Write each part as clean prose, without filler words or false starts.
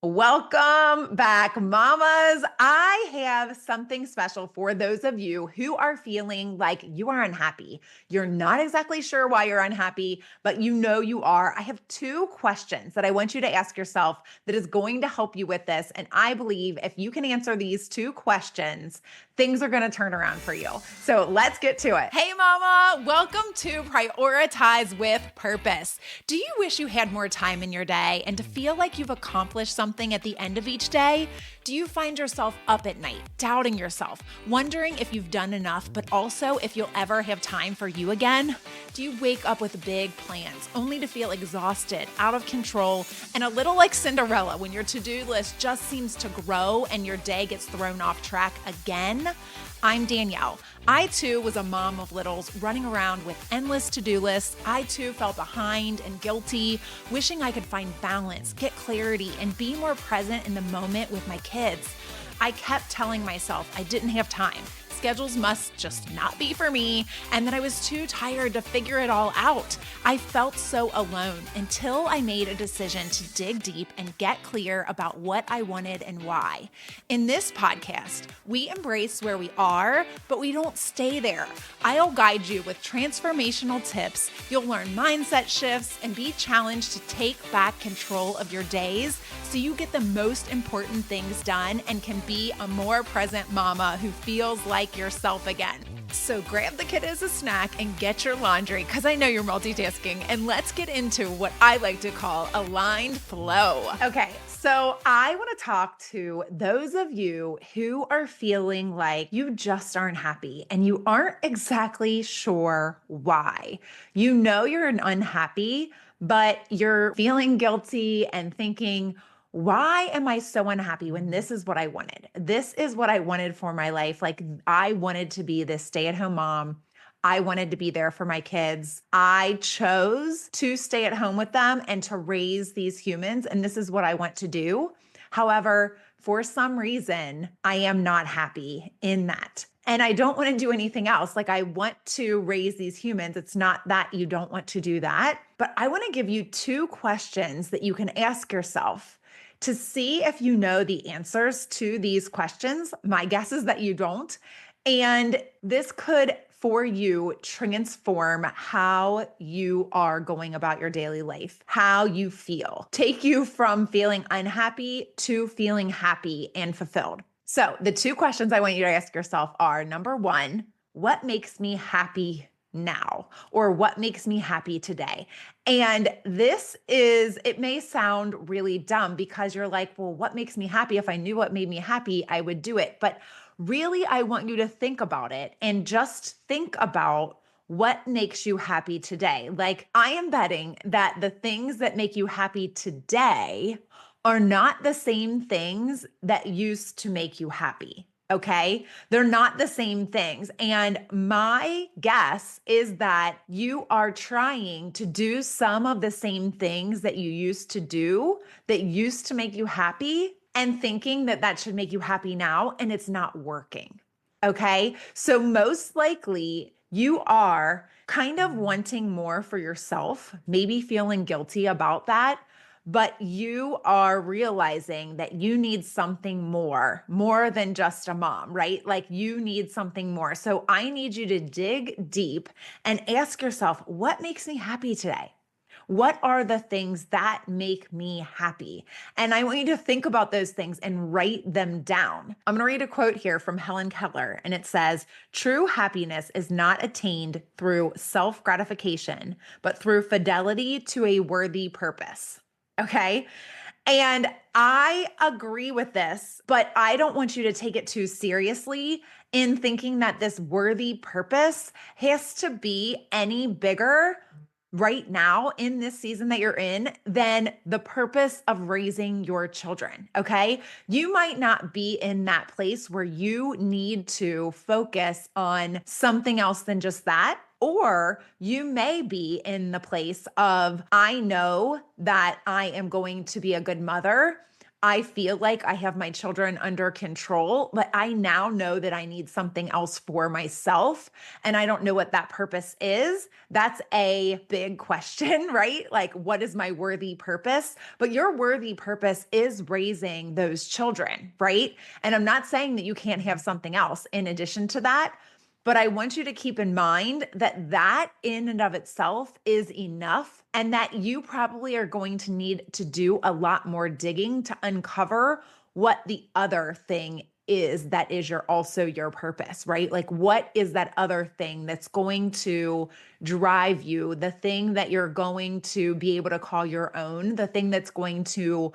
Welcome back, mamas. I have something special for those of you who are feeling like you are unhappy. You're not exactly sure why you're unhappy, but you know you are. I have two questions that I want you to ask yourself that is going to help you with this. And I believe if you can answer these two questions, things are going to turn around for you. So let's get to it. Hey, mama. Welcome to Prioritize with Purpose. Do you wish you had more time in your day and to feel like you've accomplished something at the end of each day? Do you find yourself up at night, doubting yourself, wondering if you've done enough, but also if you'll ever have time for you again? Do you wake up with big plans only to feel exhausted, out of control, and a little like Cinderella when your to-do list just seems to grow and your day gets thrown off track again? I'm Danielle. I too was a mom of littles running around with endless to-do lists. I too felt behind and guilty, wishing I could find balance, get clarity, and be more present in the moment with my kids. I kept telling myself I didn't have time. Schedules must just not be for me, and that I was too tired to figure it all out. I felt so alone until I made a decision to dig deep and get clear about what I wanted and why. In this podcast, we embrace where we are, but we don't stay there. I'll guide you with transformational tips. You'll learn mindset shifts and be challenged to take back control of your days so you get the most important things done and can be a more present mama who feels like yourself again. So grab the kid as a snack and get your laundry, because I know you're multitasking, and let's get into what I like to call aligned flow. Okay, so I want to talk to those of you who are feeling like you just aren't happy and you aren't exactly sure why. You know you're unhappy, but you're feeling guilty and thinking, why am I so unhappy when this is what I wanted? This is what I wanted for my life. Like, I wanted to be this stay-at-home mom. I wanted to be there for my kids. I chose to stay at home with them and to raise these humans, and this is what I want to do. However, for some reason, I am not happy in that. And I don't want to do anything else. Like, I want to raise these humans. It's not that you don't want to do that, but I want to give you two questions that you can ask yourself to see if you know the answers to these questions. My guess is that you don't. And this could, for you, transform how you are going about your daily life, how you feel, take you from feeling unhappy to feeling happy and fulfilled. So the two questions I want you to ask yourself are, number one, what makes me happy now? Or what makes me happy today? And it may sound really dumb because you're like, well, what makes me happy? If I knew what made me happy, I would do it. But really, I want you to think about it and just think about what makes you happy today. Like, I am betting that the things that make you happy today are not the same things that used to make you happy. Okay. They're not the same things. And my guess is that you are trying to do some of the same things that you used to do that used to make you happy and thinking that that should make you happy now, and it's not working. Okay. So most likely you are kind of wanting more for yourself, maybe feeling guilty about that, but you are realizing that you need something more than just a mom, right? Like, you need something more. So I need you to dig deep and ask yourself, what makes me happy today? What are the things that make me happy? And I want you to think about those things and write them down. I'm going to read a quote here from Helen Keller, and it says, "True happiness is not attained through self-gratification, but through fidelity to a worthy purpose." Okay. And I agree with this, but I don't want you to take it too seriously in thinking that this worthy purpose has to be any bigger right now in this season that you're in than the purpose of raising your children. Okay. You might not be in that place where you need to focus on something else than just that. Or you may be in the place of, I know that I am going to be a good mother. I feel like I have my children under control, but I now know that I need something else for myself. And I don't know what that purpose is. That's a big question, right? Like, what is my worthy purpose? But your worthy purpose is raising those children, right? And I'm not saying that you can't have something else in addition to that. But I want you to keep in mind that that in and of itself is enough, and that you probably are going to need to do a lot more digging to uncover what the other thing is that is also your purpose, right? Like, what is that other thing that's going to drive you, the thing that you're going to be able to call your own, the thing that's going to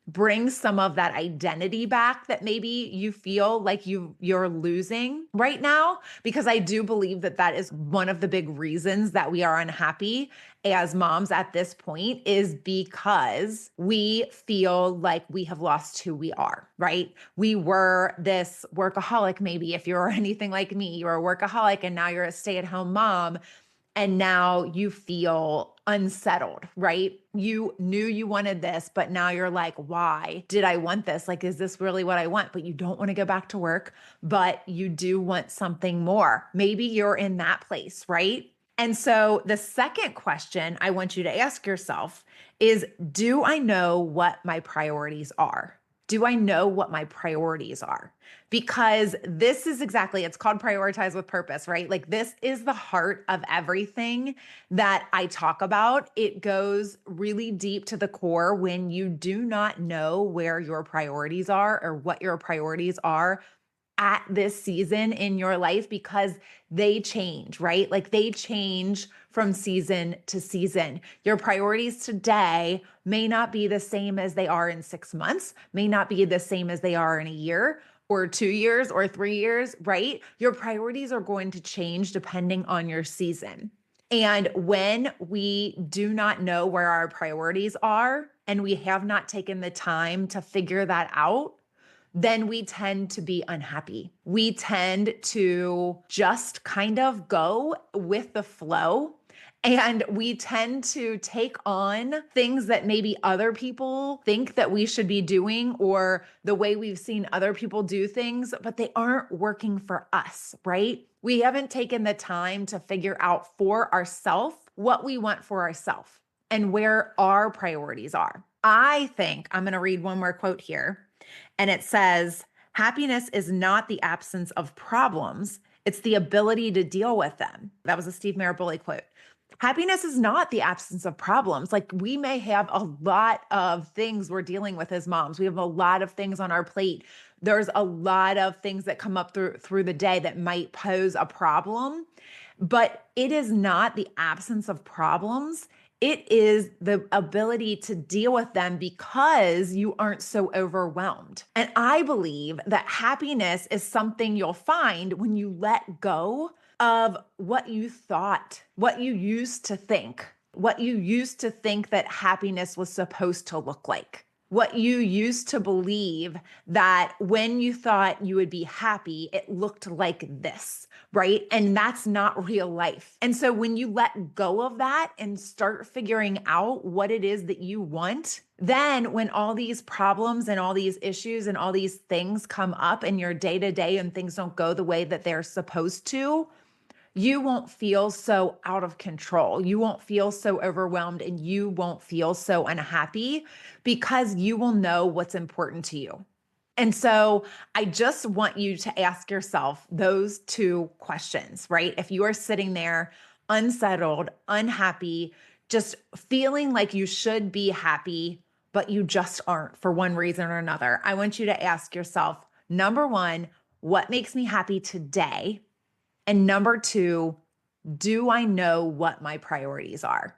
bring some of that identity back that maybe you feel like you're losing right now, because I do believe that that is one of the big reasons that we are unhappy as moms at this point, is because we feel like we have lost who we are, right? We were this workaholic. Maybe if you're anything like me, you're a workaholic and now you're a stay-at-home mom, and now you feel unsettled, right? You knew you wanted this, but now you're like, why did I want this? Like, is this really what I want? But you don't want to go back to work, but you do want something more. Maybe you're in that place, right? And so the second question I want you to ask yourself is, do I know what my priorities are? Do I know what my priorities are? Because this is exactly, it's called prioritize with purpose, right? Like, this is the heart of everything that I talk about. It goes really deep to the core when you do not know where your priorities are or what your priorities are at this season in your life, because they change, right? Like, they change from season to season. Your priorities today may not be the same as they are in 6 months, may not be the same as they are in a year or 2 years or 3 years, right? Your priorities are going to change depending on your season. And when we do not know where our priorities are and we have not taken the time to figure that out, then we tend to be unhappy. We tend to just kind of go with the flow. And we tend to take on things that maybe other people think that we should be doing, or the way we've seen other people do things, but they aren't working for us, right? We haven't taken the time to figure out for ourselves what we want for ourselves and where our priorities are. I think I'm going to read one more quote here. And it says, happiness is not the absence of problems, it's the ability to deal with them. That was a Steve Maraboli quote. Happiness is not the absence of problems. Like, we may have a lot of things we're dealing with as moms. We have a lot of things on our plate. There's a lot of things that come up through the day that might pose a problem, but it is not the absence of problems. It is the ability to deal with them because you aren't so overwhelmed. And I believe that happiness is something you'll find when you let go of what you thought, what you used to think, that happiness was supposed to look like. What you used to believe that when you thought you would be happy, it looked like this, right? And that's not real life. And so when you let go of that and start figuring out what it is that you want, then when all these problems and all these issues and all these things come up in your day to day and things don't go the way that they're supposed to, you won't feel so out of control. You won't feel so overwhelmed, and you won't feel so unhappy, because you will know what's important to you. And so I just want you to ask yourself those two questions, right? If you are sitting there unsettled, unhappy, just feeling like you should be happy, but you just aren't for one reason or another, I want you to ask yourself, number one, what makes me happy today? And number two, do I know what my priorities are?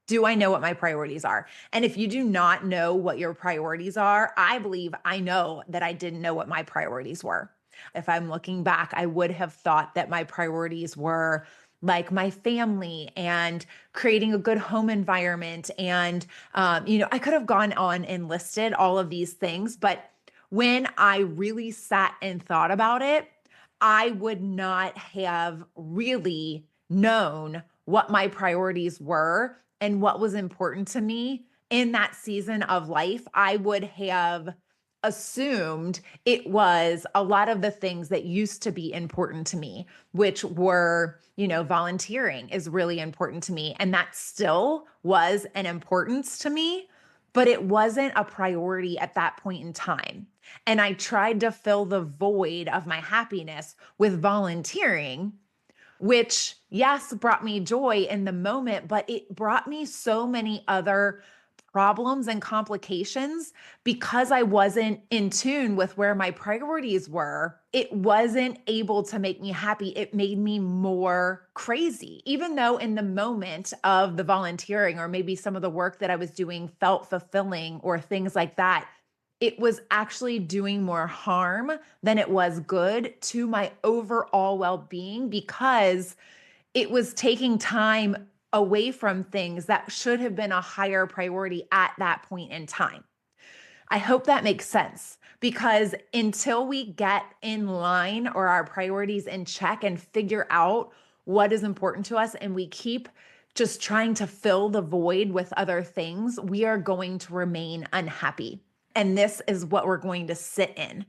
Do I know what my priorities are? And if you do not know what your priorities are, I believe I know that I didn't know what my priorities were. If I'm looking back, I would have thought that my priorities were like my family and creating a good home environment. And, I could have gone on and listed all of these things, but when I really sat and thought about it, I would not have really known what my priorities were and what was important to me in that season of life, I would have assumed it was a lot of the things that used to be important to me, which were, volunteering is really important to me. And that still was an importance to me, but it wasn't a priority at that point in time. And I tried to fill the void of my happiness with volunteering, which, yes, brought me joy in the moment, but it brought me so many other problems and complications because I wasn't in tune with where my priorities were. It wasn't able to make me happy. It made me more crazy, even though in the moment of the volunteering or maybe some of the work that I was doing felt fulfilling or things like that. It was actually doing more harm than it was good to my overall well-being because it was taking time away from things that should have been a higher priority at that point in time. I hope that makes sense because until we get in line or our priorities in check and figure out what is important to us and we keep just trying to fill the void with other things, we are going to remain unhappy. And this is what we're going to sit in.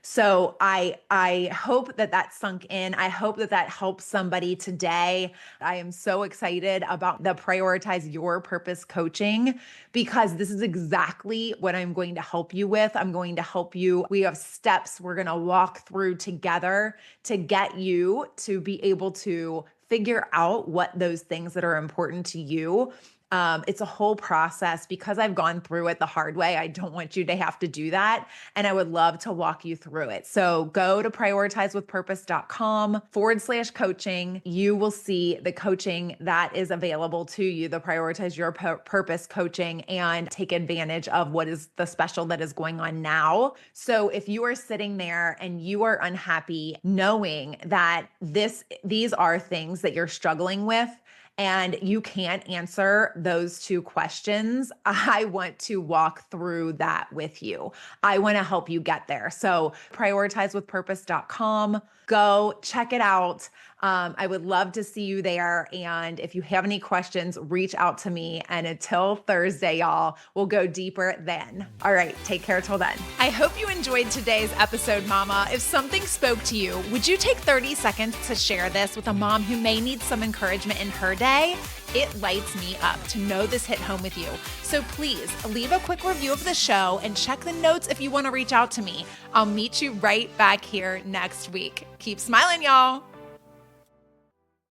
So I hope that sunk in. I hope that helps somebody today. I am so excited about the Prioritize Your Purpose coaching because this is exactly what I'm going to help you with. I'm going to help you. We have steps we're going to walk through together to get you to be able to figure out what those things that are important to you. It's a whole process because I've gone through it the hard way. I don't want you to have to do that. And I would love to walk you through it. So go to prioritizewithpurpose.com/coaching. You will see the coaching that is available to you, the Prioritize Your Purpose coaching, and take advantage of what is the special that is going on now. So if you are sitting there and you are unhappy, knowing that these are things that you're struggling with, and you can't answer those two questions, I want to walk through that with you. I want to help you get there. So prioritizewithpurpose.com, go check it out. I would love to see you there. And if you have any questions, reach out to me. And until Thursday, y'all, we'll go deeper then. All right, take care till then. I hope you enjoyed today's episode, Mama. If something spoke to you, would you take 30 seconds to share this with a mom who may need some encouragement in her day? It lights me up to know this hit home with you. So please leave a quick review of the show and check the notes if you want to reach out to me. I'll meet you right back here next week. Keep smiling, y'all.